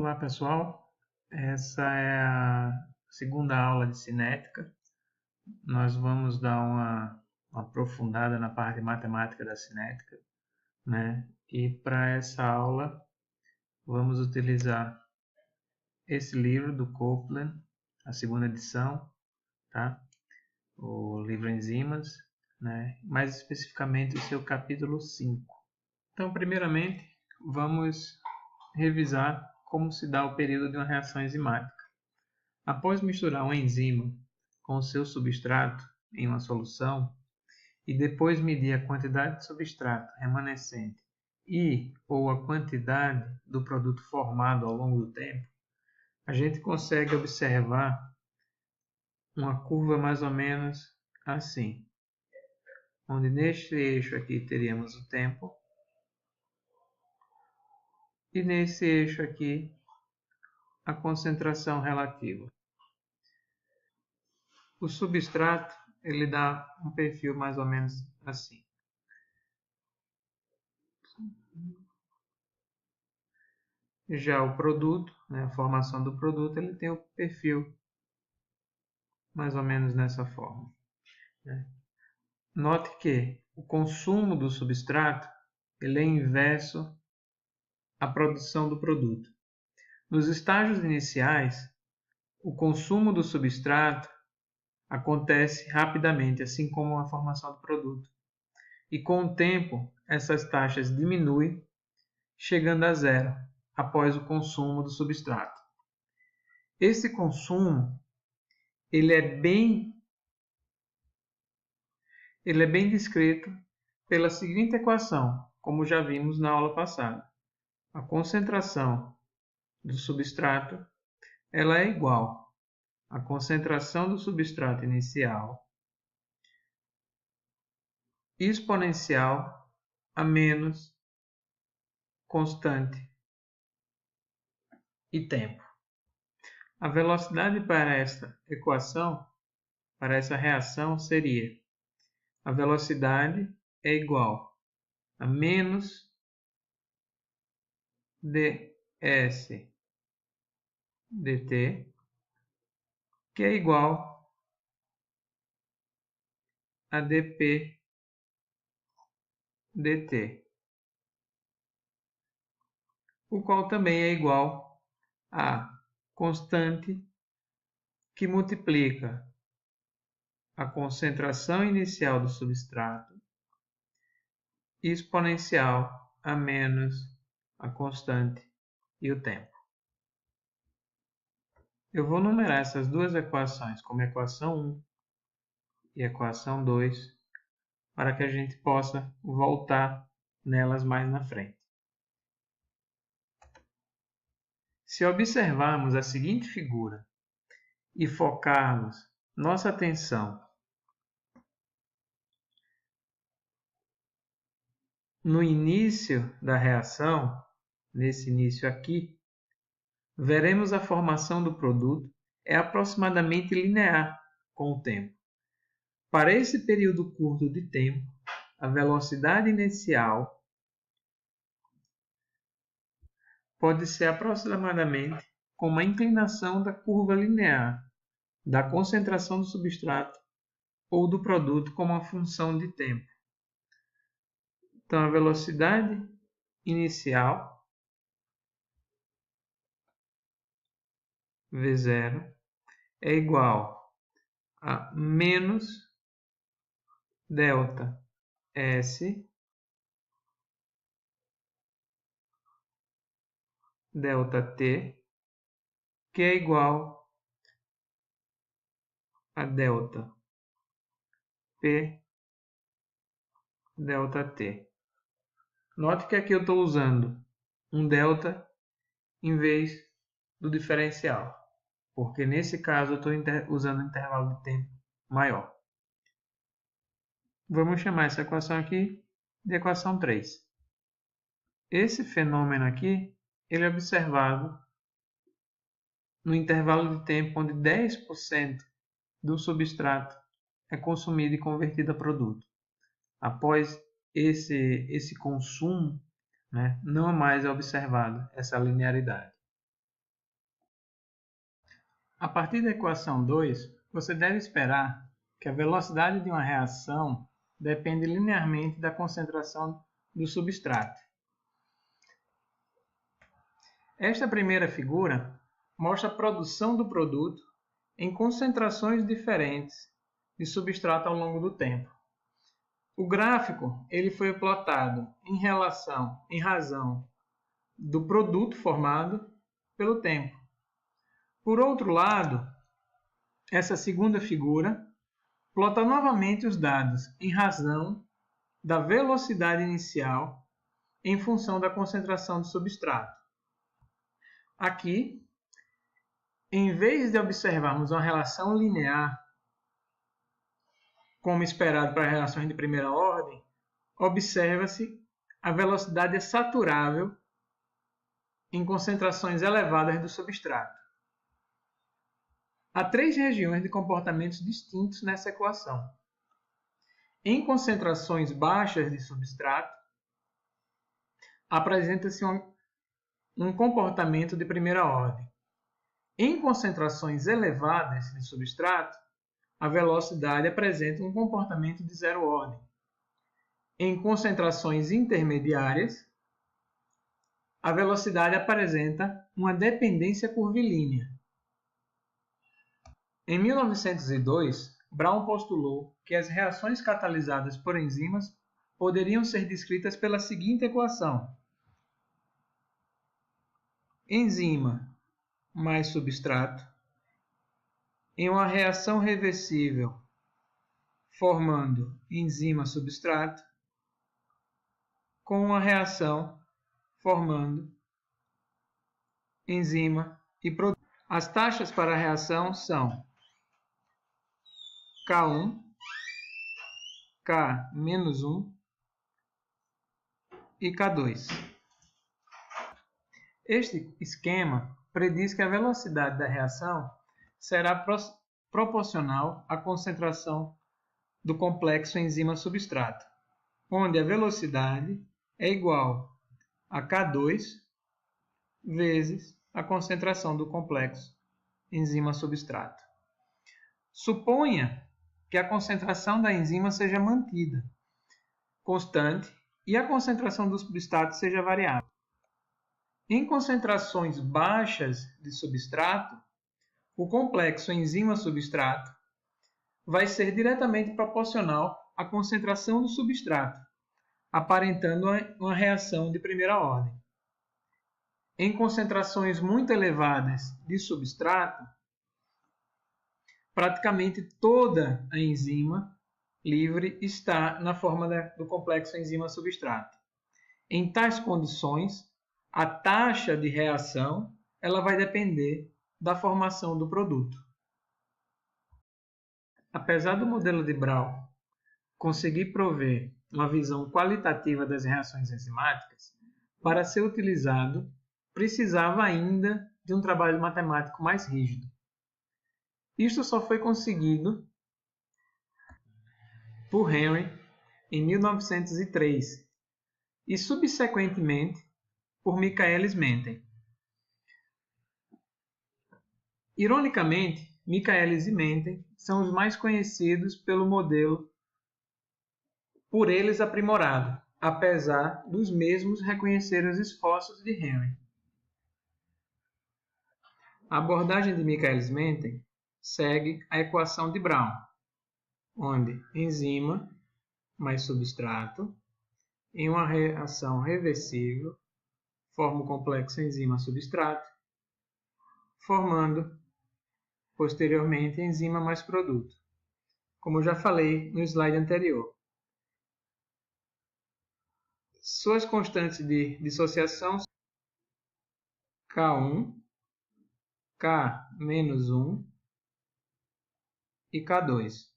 Olá pessoal, essa é a segunda aula de cinética. Nós vamos dar uma aprofundada na parte matemática da cinética, né? E para essa aula vamos utilizar esse livro do Copeland, a segunda edição, tá? O livro Enzimas, né? Mais especificamente o seu capítulo 5. Então, primeiramente, vamos revisar como se dá o período de uma reação enzimática. Após misturar uma enzima com o seu substrato em uma solução e depois medir a quantidade de substrato remanescente e ou a quantidade do produto formado ao longo do tempo, a gente consegue observar uma curva mais ou menos assim, onde neste eixo aqui teríamos o tempo e nesse eixo aqui a concentração relativa. O substrato ele dá um perfil mais ou menos assim. Já o produto, né, a formação do produto, ele tem o perfil mais ou menos nessa forma, né? Note que o consumo do substrato ele é inverso à produção do produto. Nos estágios iniciais, o consumo do substrato acontece rapidamente, assim como a formação do produto. E com o tempo, essas taxas diminuem, chegando a zero após o consumo do substrato. Esse consumo ele é bem descrito pela seguinte equação, como já vimos na aula passada. A concentração do substrato ela é igual à concentração do substrato inicial exponencial a menos constante e tempo. A velocidade para esta equação, para essa reação, seria a velocidade é igual a menos ds dt, que é igual a dp dt, o qual também é igual a constante que multiplica a concentração inicial do substrato exponencial a menos a constante e o tempo. Eu vou numerar essas duas equações como equação 1 e equação 2 para que a gente possa voltar nelas mais na frente. Se observarmos a seguinte figura e focarmos nossa atenção no início da reação, nesse início aqui, veremos a formação do produto é aproximadamente linear com o tempo. Para esse período curto de tempo, a velocidade inicial pode ser aproximadamente como a inclinação da curva linear da concentração do substrato ou do produto como uma função de tempo. Então, a velocidade inicial, V0, é igual a menos delta S delta T, que é igual a delta P delta T. Note que aqui eu estou usando um delta em vez do diferencial, porque nesse caso eu estou usando um intervalo de tempo maior. Vamos chamar essa equação aqui de equação 3. Esse fenômeno aqui ele é observado no intervalo de tempo onde 10% do substrato é consumido e convertido a produto. Após esse consumo, né, não mais é observado essa linearidade. A partir da equação 2, você deve esperar que a velocidade de uma reação depende linearmente da concentração do substrato. Esta primeira figura mostra a produção do produto em concentrações diferentes de substrato ao longo do tempo. O gráfico ele foi plotado em razão do produto formado pelo tempo. Por outro lado, essa segunda figura plota novamente os dados em razão da velocidade inicial em função da concentração do substrato. Aqui, em vez de observarmos uma relação linear, como esperado para reações de primeira ordem, observa-se a velocidade saturável em concentrações elevadas do substrato. Há três regiões de comportamentos distintos nessa equação. Em concentrações baixas de substrato, apresenta-se um comportamento de primeira ordem. Em concentrações elevadas de substrato, a velocidade apresenta um comportamento de zero ordem. Em concentrações intermediárias, a velocidade apresenta uma dependência curvilínea. Em 1902, Brown postulou que as reações catalisadas por enzimas poderiam ser descritas pela seguinte equação: enzima mais substrato em uma reação reversível formando enzima-substrato com uma reação formando enzima e produto. As taxas para a reação são K1, K-1 e K2. Este esquema prediz que a velocidade da reação será proporcional à concentração do complexo enzima-substrato, onde a velocidade é igual a K2 vezes a concentração do complexo enzima-substrato. Suponha que a concentração da enzima seja mantida constante e a concentração do substrato seja variável. Em concentrações baixas de substrato, o complexo enzima-substrato vai ser diretamente proporcional à concentração do substrato, aparentando uma reação de primeira ordem. Em concentrações muito elevadas de substrato, praticamente toda a enzima livre está na forma do complexo enzima-substrato. Em tais condições, a taxa de reação ela vai depender da formação do produto. Apesar do modelo de Brown conseguir prover uma visão qualitativa das reações enzimáticas, para ser utilizado, precisava ainda de um trabalho matemático mais rígido. Isto só foi conseguido por Henry em 1903 e, subsequentemente, por Michaelis Menten. Ironicamente, Michaelis e Menten são os mais conhecidos pelo modelo por eles aprimorado, apesar dos mesmos reconhecerem os esforços de Henry. A abordagem de Michaelis Menten segue a equação de Brown, onde enzima mais substrato em uma reação reversível forma o complexo enzima-substrato, formando posteriormente enzima mais produto, como eu já falei no slide anterior. Suas constantes de dissociação são K1, K-1 e K2.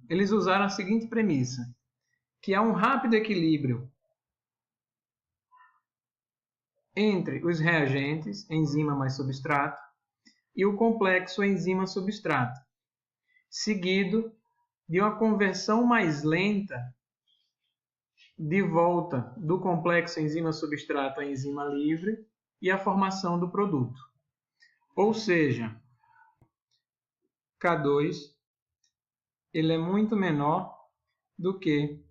Eles usaram a seguinte premissa, que há um rápido equilíbrio entre os reagentes, enzima mais substrato, e o complexo enzima-substrato, seguido de uma conversão mais lenta de volta do complexo enzima-substrato à enzima livre e a formação do produto. Ou seja, K2 ele é muito menor do que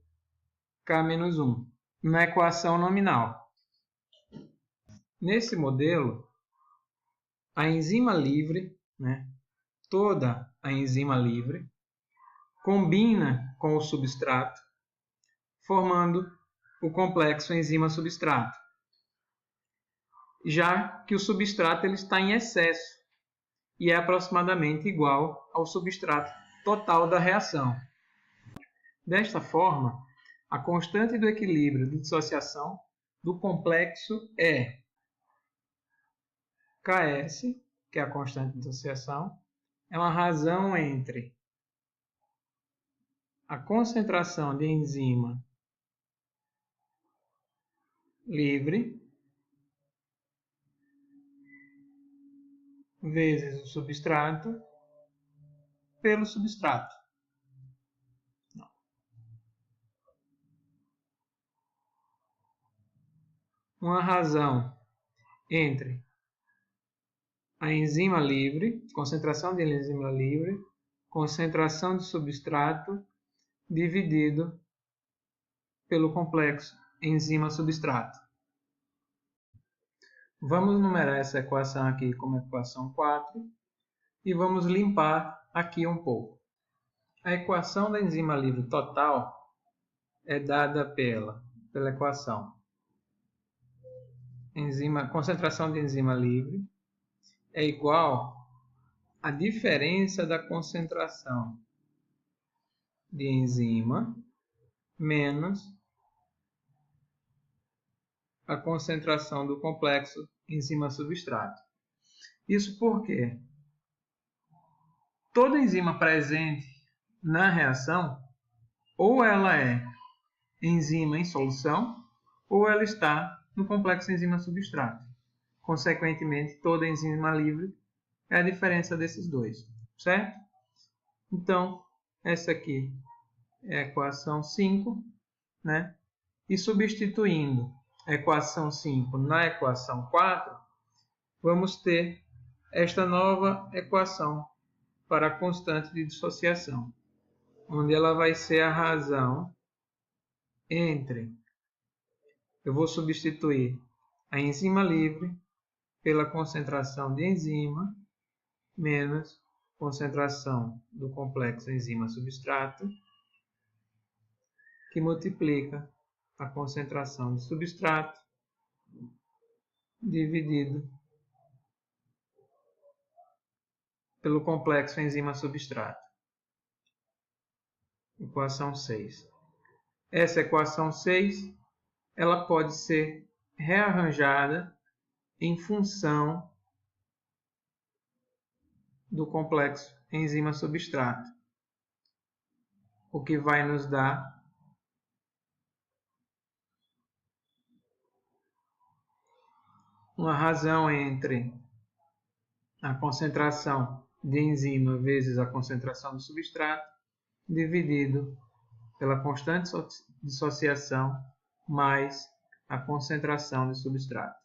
K-1 na equação nominal. Nesse modelo, a enzima livre, toda a enzima livre, combina com o substrato, formando o complexo enzima-substrato, já que o substrato ele está em excesso e é aproximadamente igual ao substrato total da reação. Desta forma, a constante do equilíbrio de dissociação do complexo é Ks, que é a constante de dissociação, é uma razão entre a concentração de enzima livre vezes o substrato pelo substrato. Uma razão entre a enzima livre, concentração de enzima livre, concentração de substrato dividido pelo complexo enzima-substrato. Vamos numerar essa equação aqui como equação 4 e vamos limpar aqui um pouco. A equação da enzima livre total é dada pela equação concentração de enzima livre é igual à diferença da concentração de enzima menos a concentração do complexo enzima-substrato. Isso porque toda enzima presente na reação, ou ela é enzima em solução, ou ela está no complexo enzima-substrato. Consequentemente, toda enzima livre é a diferença desses dois, certo? Então, essa aqui é a equação 5, E substituindo a equação 5 na equação 4, vamos ter esta nova equação para a constante de dissociação, onde ela vai ser a razão entre, eu vou substituir a enzima livre pela concentração de enzima menos concentração do complexo enzima-substrato, que multiplica a concentração de substrato dividido pelo complexo enzima-substrato. Equação 6. Essa equação 6 ela pode ser rearranjada em função do complexo enzima-substrato, o que vai nos dar uma razão entre a concentração de enzima vezes a concentração do substrato dividido pela constante de dissociação mais a concentração de substrato.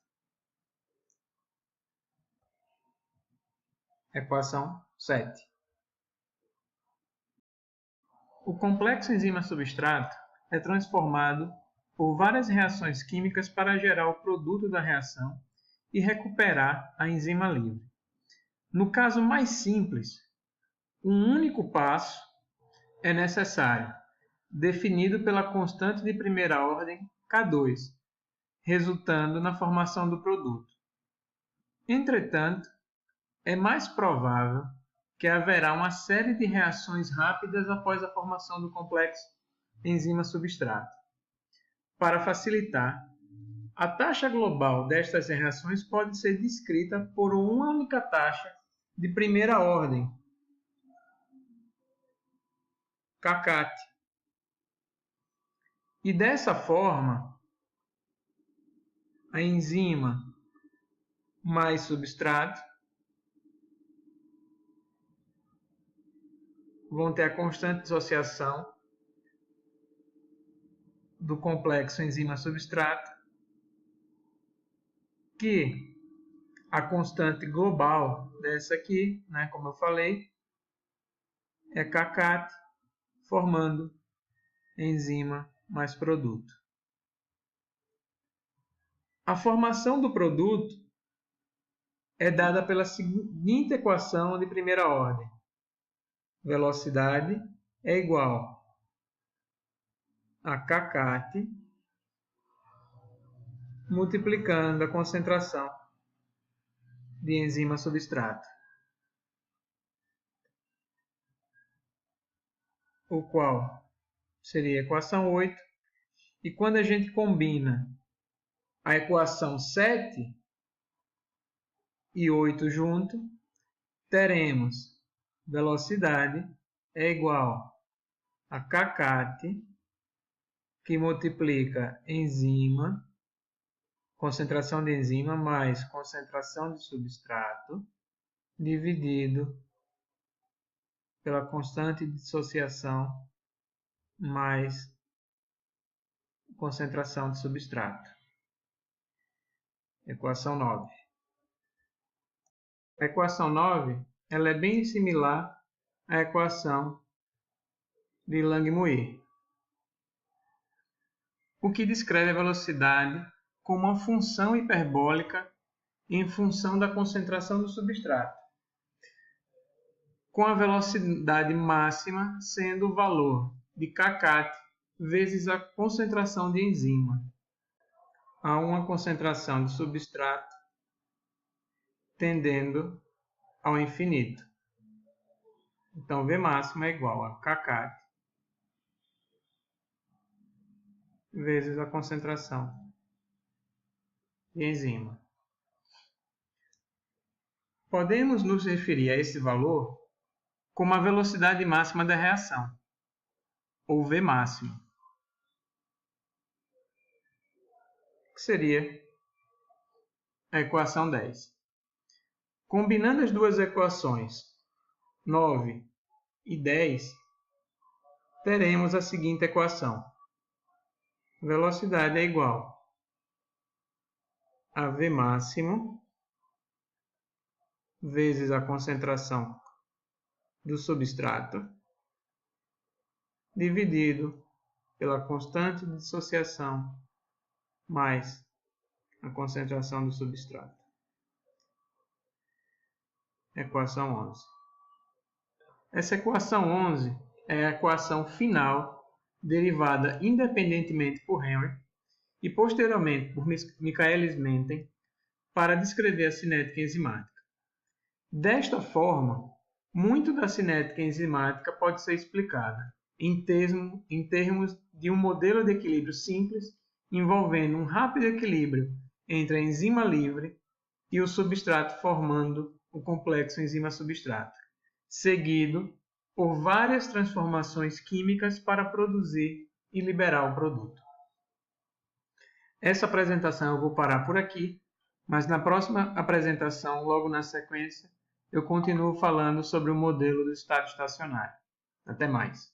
Equação 7. O complexo enzima-substrato é transformado por várias reações químicas para gerar o produto da reação e recuperar a enzima livre. No caso mais simples, um único passo é necessário, definido pela constante de primeira ordem K2, resultando na formação do produto. Entretanto, é mais provável que haverá uma série de reações rápidas após a formação do complexo enzima-substrato. Para facilitar, a taxa global destas reações pode ser descrita por uma única taxa de primeira ordem, kcat. E dessa forma, a enzima mais substrato vão ter a constante de dissociação do complexo enzima-substrato, que a constante global dessa aqui, né, como eu falei, é kcat, formando enzima mais produto. A formação do produto é dada pela seguinte equação de primeira ordem. Velocidade é igual a kcat multiplicando a concentração de enzima substrato, o qual seria a equação 8. E quando a gente combina a equação 7 e 8 junto, teremos velocidade é igual a kcat, que multiplica enzima, concentração de enzima, mais concentração de substrato, dividido pela constante de dissociação, mais concentração de substrato. Equação 9. A equação 9 ela é bem similar à equação de Langmuir, o que descreve a velocidade como uma função hiperbólica em função da concentração do substrato, com a velocidade máxima sendo o valor de kcat vezes a concentração de enzima a uma concentração de substrato tendendo ao infinito. Então, V máximo é igual a kcat vezes a concentração de enzima. Podemos nos referir a esse valor como a velocidade máxima da reação, ou V máximo, que seria a equação 10. Combinando as duas equações 9 e 10, teremos a seguinte equação. Velocidade é igual a V máximo vezes a concentração do substrato dividido pela constante de dissociação mais a concentração do substrato. Equação 11. Essa equação 11 é a equação final derivada independentemente por Henry e posteriormente por Michaelis-Menten para descrever a cinética enzimática. Desta forma, muito da cinética enzimática pode ser explicada em termos de um modelo de equilíbrio simples envolvendo um rápido equilíbrio entre a enzima livre e o substrato formando o complexo enzima-substrato, seguido por várias transformações químicas para produzir e liberar o produto. Essa apresentação eu vou parar por aqui, mas na próxima apresentação, logo na sequência, eu continuo falando sobre o modelo do estado estacionário. Até mais!